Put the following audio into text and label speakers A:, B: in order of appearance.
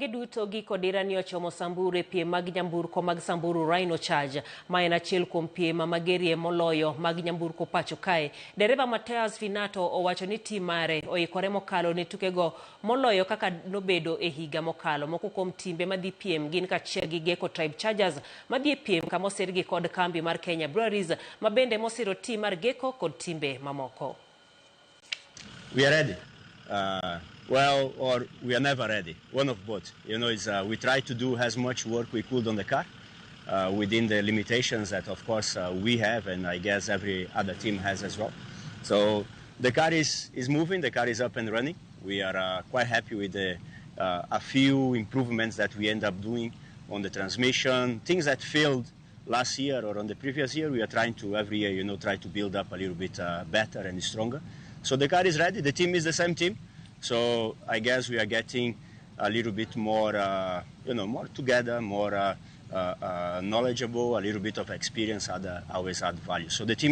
A: Gwenge duto giko dira ni ochomo Samburu e piem mag nyamburko mag Samburu Rhino Charge, ma en achiel kuom piem magerie moloyo mag nyamburko pacho kae. Dereva Mateus Finato owacho ni tim mare oikore mokalo ne tukego moloyo kaka nobedo e higa mokalo. Moko kuom timbe madhi piem gin kaachiel gi Geko Tribe Chargers madhi e piem kama osirgi kod kambi mar Kenya Breweries, ma bende mosiro tim mar Geko kod timbe mamoko.
B: We are ready. Well, or we are never ready. One of both. You know, we try to do as much work we could on the car within the limitations that, of course, we have, and I guess every other team has as well. So the car is moving. The car is up and running. We are quite happy with a few improvements that we end up doing on the transmission. Things that failed last year or on the previous year, we are trying to every year, you know, try to build up a little bit better and stronger. So the car is ready. The team is the same team. So I guess we are getting a little bit more, more together, more knowledgeable, a little bit of experience always add value. So the team